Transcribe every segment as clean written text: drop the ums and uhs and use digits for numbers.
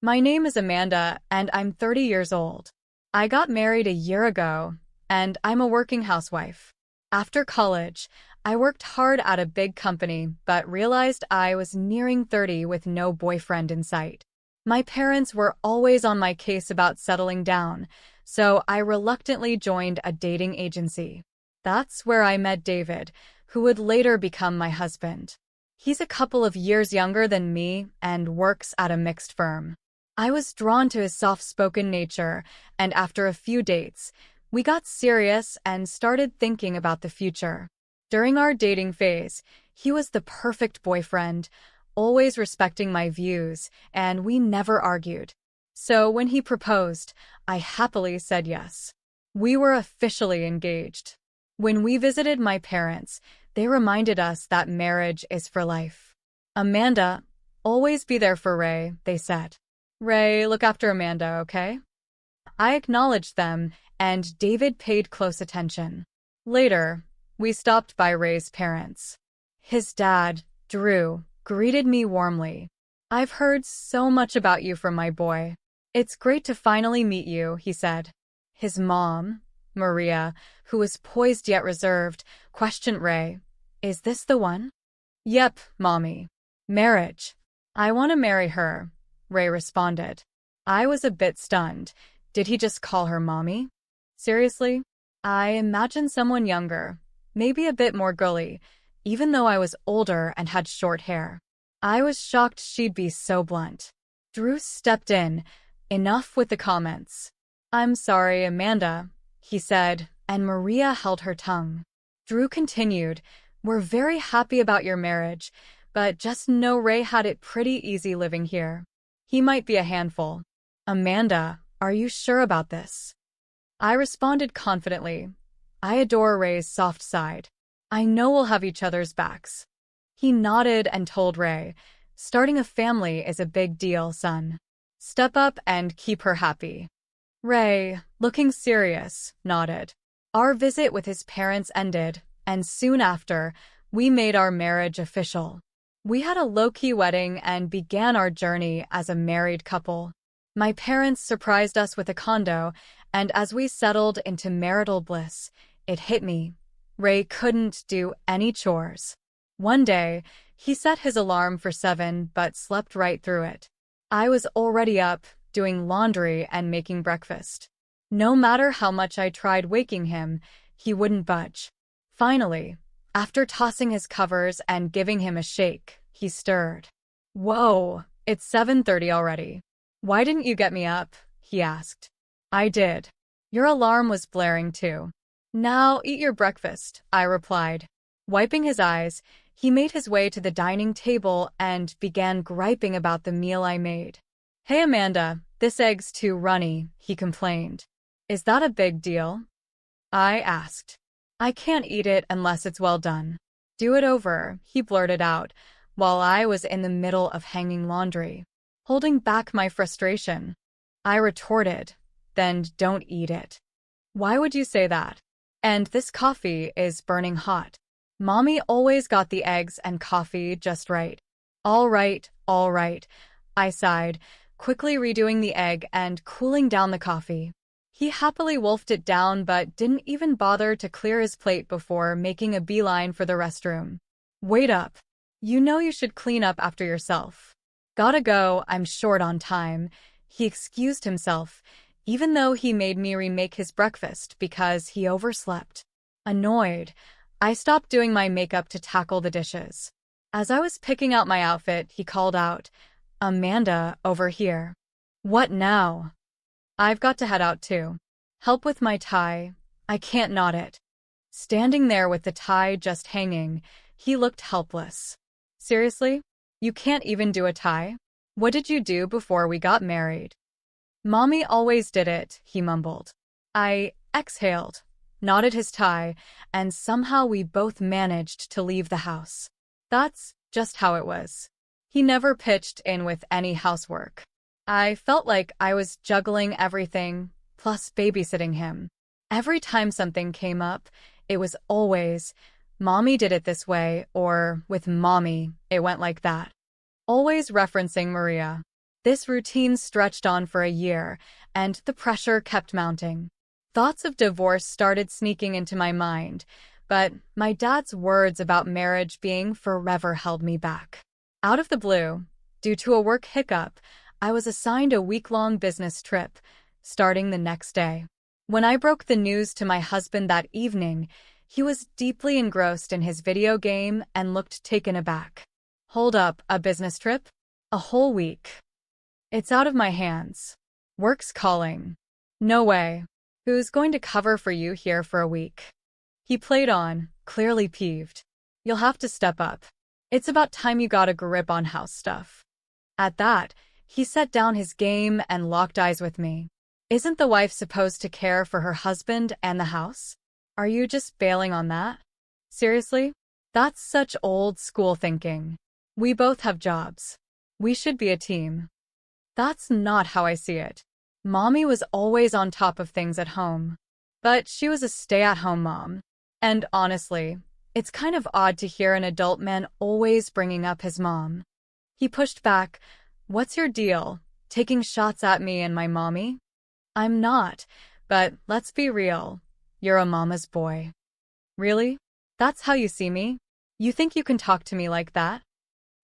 My name is Amanda, and I'm 30 years old. I got married a year ago, and I'm a working housewife. After college, I worked hard at a big company, but realized I was nearing 30 with no boyfriend in sight. My parents were always on my case about settling down, so I reluctantly joined a dating agency. That's where I met David, who would later become my husband. He's a couple of years younger than me and works at a mixed firm. I was drawn to his soft-spoken nature, and after a few dates, we got serious and started thinking about the future. During our dating phase, he was the perfect boyfriend, always respecting my views, and we never argued. So when he proposed, I happily said yes. We were officially engaged. When we visited my parents, they reminded us that marriage is for life. Amanda, always be there for Ray, they said. Ray, look after Amanda, okay? I acknowledged them, and David paid close attention. Later, we stopped by Ray's parents. His dad, Drew, greeted me warmly. I've heard so much about you from my boy. It's great to finally meet you, he said. His mom, Maria, who was poised yet reserved, questioned Ray. Is this the one? Yep, Mommy. Marriage. I want to marry her, Ray responded. I was a bit stunned. Did he just call her Mommy? Seriously? I imagined someone younger, maybe a bit more girly, even though I was older and had short hair. I was shocked she'd be so blunt. Drew stepped in. Enough with the comments. I'm sorry, Amanda, he said, and Maria held her tongue. Drew continued, We're very happy about your marriage, but just know Ray had it pretty easy living here. He might be a handful. Amanda, are you sure about this? I responded confidently. I adore Ray's soft side. I know we'll have each other's backs. He nodded and told Ray, starting a family is a big deal, son. Step up and keep her happy. Ray, looking serious, nodded. Our visit with his parents ended, and soon after, we made our marriage official. We had a low-key wedding and began our journey as a married couple. My parents surprised us with a condo, and as we settled into marital bliss, it hit me. Ray couldn't do any chores. One day, he set his alarm for 7 but slept right through it. I was already up, doing laundry and making breakfast. No matter how much I tried waking him, he wouldn't budge. Finally, after tossing his covers and giving him a shake, he stirred. Whoa, it's 7:30 already. Why didn't you get me up? He asked. I did. Your alarm was blaring too. Now eat your breakfast, I replied. Wiping his eyes, he made his way to the dining table and began griping about the meal I made. Hey Amanda, this egg's too runny, he complained. Is that a big deal? I asked. I can't eat it unless it's well done. Do it over, he blurted out, while I was in the middle of hanging laundry. Holding back my frustration, I retorted, then don't eat it. Why would you say that? And this coffee is burning hot. Mommy always got the eggs and coffee just right. All right, I sighed, quickly redoing the egg and cooling down the coffee. He happily wolfed it down but didn't even bother to clear his plate before making a beeline for the restroom. Wait up. You know you should clean up after yourself. Gotta go, I'm short on time. He excused himself, even though he made me remake his breakfast because he overslept. Annoyed, I stopped doing my makeup to tackle the dishes. As I was picking out my outfit, he called out, Amanda, over here. What now? I've got to head out too. Help with my tie. I can't knot it. Standing there with the tie just hanging, he looked helpless. Seriously? You can't even do a tie? What did you do before we got married? Mommy always did it, he mumbled. I exhaled, knotted his tie, and somehow we both managed to leave the house. That's just how it was. He never pitched in with any housework. I felt like I was juggling everything, plus babysitting him. Every time something came up, it was always, Mommy did it this way, or with Mommy, it went like that. Always referencing Maria. This routine stretched on for a year, and the pressure kept mounting. Thoughts of divorce started sneaking into my mind, but my dad's words about marriage being forever held me back. Out of the blue, due to a work hiccup, I was assigned a week-long business trip, starting the next day. When I broke the news to my husband that evening, he was deeply engrossed in his video game and looked taken aback. Hold up, a business trip? A whole week. It's out of my hands. Work's calling. No way. Who's going to cover for you here for a week? He played on, clearly peeved. You'll have to step up. It's about time you got a grip on house stuff. At that, he set down his game and locked eyes with me. Isn't the wife supposed to care for her husband and the house? Are you just bailing on that? Seriously? That's such old school thinking. We both have jobs. We should be a team. That's not how I see it. Mommy was always on top of things at home. But she was a stay-at-home mom. And honestly, it's kind of odd to hear an adult man always bringing up his mom. He pushed back. What's your deal? Taking shots at me and my mommy? I'm not, but let's be real. You're a mama's boy. Really? That's how you see me? You think you can talk to me like that?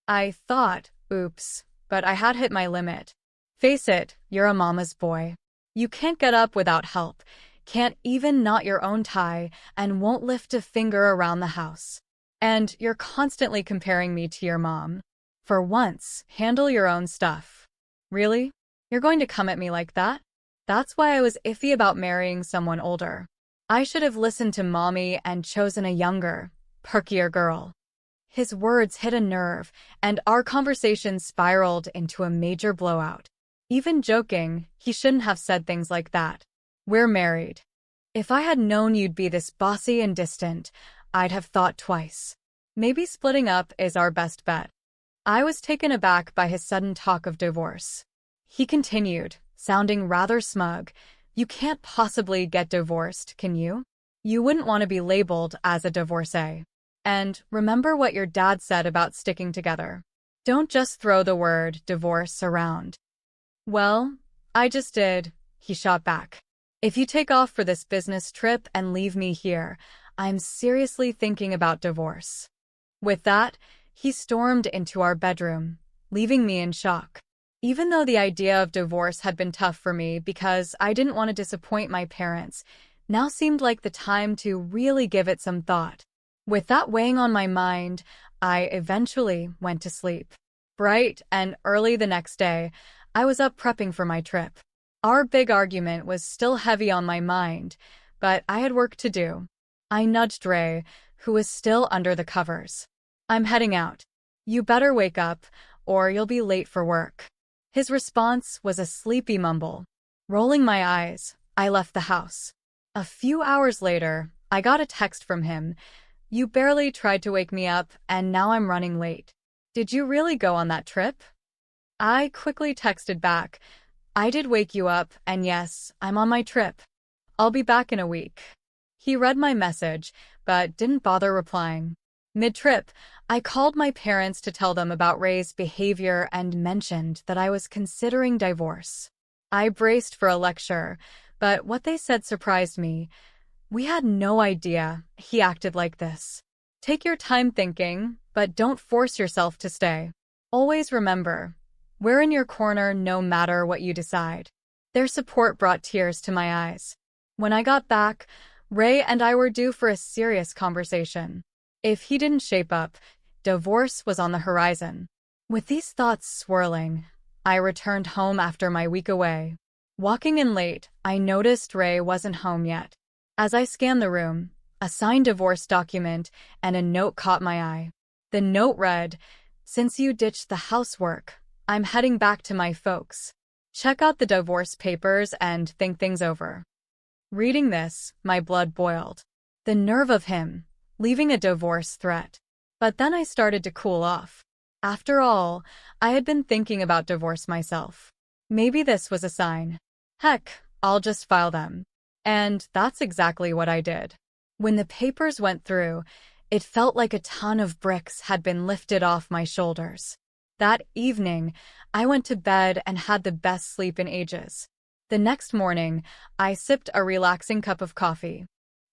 I thought, oops, but I had hit my limit. Face it, you're a mama's boy. You can't get up without help, can't even knot your own tie, and won't lift a finger around the house. And you're constantly comparing me to your mom. For once, handle your own stuff. Really? You're going to come at me like that? That's why I was iffy about marrying someone older. I should have listened to mommy and chosen a younger, perkier girl. His words hit a nerve, and our conversation spiraled into a major blowout. Even joking, he shouldn't have said things like that. We're married. If I had known you'd be this bossy and distant, I'd have thought twice. Maybe splitting up is our best bet. I was taken aback by his sudden talk of divorce. He continued, sounding rather smug. You can't possibly get divorced, can you? You wouldn't want to be labeled as a divorcee. And remember what your dad said about sticking together. Don't just throw the word divorce around. Well, I just did, he shot back. If you take off for this business trip and leave me here, I'm seriously thinking about divorce. With that, he stormed into our bedroom, leaving me in shock. Even though the idea of divorce had been tough for me because I didn't want to disappoint my parents, now seemed like the time to really give it some thought. With that weighing on my mind, I eventually went to sleep. Bright and early the next day, I was up prepping for my trip. Our big argument was still heavy on my mind, but I had work to do. I nudged Ray, who was still under the covers. I'm heading out. You better wake up, or you'll be late for work. His response was a sleepy mumble. Rolling my eyes, I left the house. A few hours later, I got a text from him. You barely tried to wake me up, and now I'm running late. Did you really go on that trip? I quickly texted back. I did wake you up, and yes, I'm on my trip. I'll be back in a week. He read my message, but didn't bother replying. Mid-trip, I called my parents to tell them about Ray's behavior and mentioned that I was considering divorce. I braced for a lecture, but what they said surprised me. We had no idea he acted like this. Take your time thinking, but don't force yourself to stay. Always remember, we're in your corner no matter what you decide. Their support brought tears to my eyes. When I got back, Ray and I were due for a serious conversation. If he didn't shape up, divorce was on the horizon. With these thoughts swirling, I returned home after my week away. Walking in late, I noticed Ray wasn't home yet. As I scanned the room, a signed divorce document and a note caught my eye. The note read, "Since you ditched the housework, I'm heading back to my folks. Check out the divorce papers and think things over." Reading this, my blood boiled. The nerve of him, leaving a divorce threat. But then I started to cool off. After all, I had been thinking about divorce myself. Maybe this was a sign. Heck, I'll just file them. And that's exactly what I did. When the papers went through, it felt like a ton of bricks had been lifted off my shoulders. That evening, I went to bed and had the best sleep in ages. The next morning, I sipped a relaxing cup of coffee.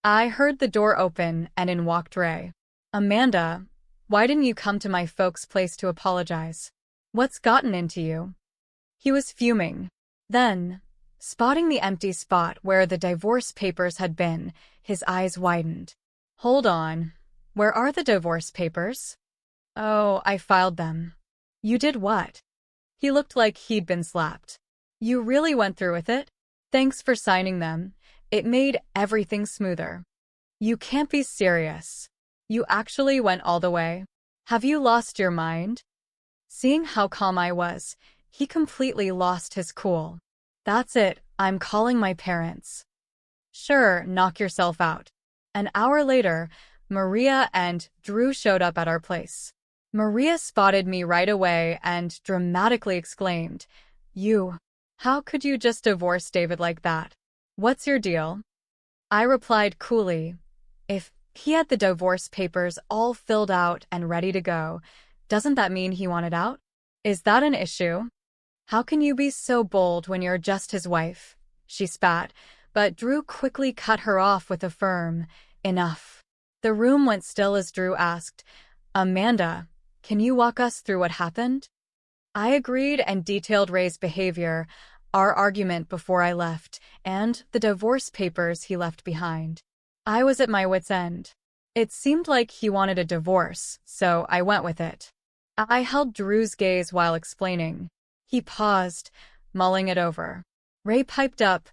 I heard the door open and in walked Ray. Amanda, why didn't you come to my folks' place to apologize? What's gotten into you? He was fuming. Then, spotting the empty spot where the divorce papers had been, his eyes widened. Hold on. Where are the divorce papers? Oh, I filed them. You did what? He looked like he'd been slapped. You really went through with it? Thanks for signing them. It made everything smoother. You can't be serious. You actually went all the way? Have you lost your mind? Seeing how calm I was, he completely lost his cool. That's it, I'm calling my parents. Sure, knock yourself out. An hour later, Maria and Drew showed up at our place. Maria spotted me right away and dramatically exclaimed, How could you just divorce David like that? What's your deal? I replied coolly, if he had the divorce papers all filled out and ready to go, doesn't that mean he wanted out? Is that an issue? How can you be so bold when you're just his wife? She spat, but Drew quickly cut her off with a firm, enough. The room went still as Drew asked, Amanda, can you walk us through what happened? I agreed and detailed Ray's behavior, our argument before I left, and the divorce papers he left behind. I was at my wit's end. It seemed like he wanted a divorce, so I went with it. I held Drew's gaze while explaining. He paused, mulling it over. Ray piped up,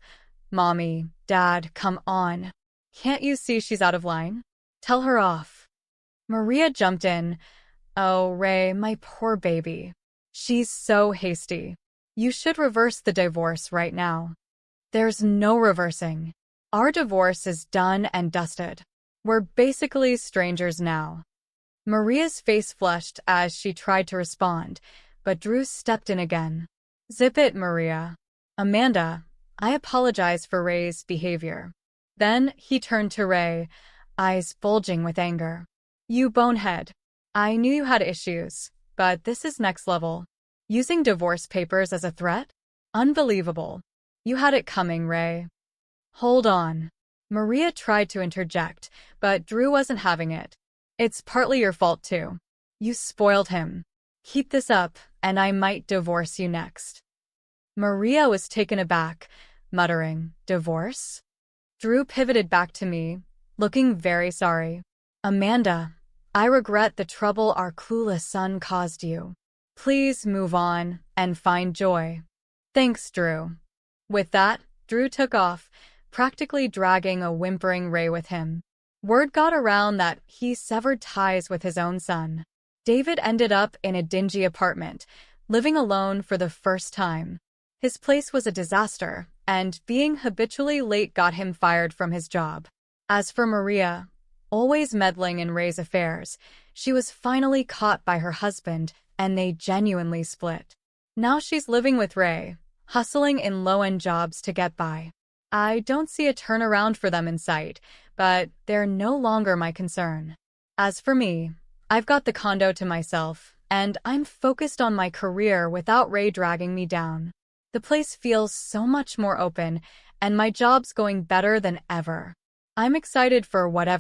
Mommy, Dad, come on. Can't you see she's out of line? Tell her off. Maria jumped in. Oh, Ray, my poor baby. She's so hasty. You should reverse the divorce right now. There's no reversing. Our divorce is done and dusted. We're basically strangers now. Maria's face flushed as she tried to respond, but Drew stepped in again. Zip it, Maria. Amanda, I apologize for Ray's behavior. Then he turned to Ray, eyes bulging with anger. You bonehead. I knew you had issues, but this is next level. Using divorce papers as a threat? Unbelievable. You had it coming, Ray. Hold on. Maria tried to interject, but Drew wasn't having it. It's partly your fault, too. You spoiled him. Keep this up, and I might divorce you next. Maria was taken aback, muttering, Divorce? Drew pivoted back to me, looking very sorry. Amanda, I regret the trouble our clueless son caused you. Please move on and find joy. Thanks, Drew. With that, Drew took off, practically dragging a whimpering Ray with him. Word got around that he severed ties with his own son. David ended up in a dingy apartment, living alone for the first time. His place was a disaster, and being habitually late got him fired from his job. As for Maria, always meddling in Ray's affairs, she was finally caught by her husband, and they genuinely split. Now she's living with Ray, hustling in low-end jobs to get by. I don't see a turnaround for them in sight, but they're no longer my concern. As for me, I've got the condo to myself, and I'm focused on my career without Ray dragging me down. The place feels so much more open, and my job's going better than ever. I'm excited for whatever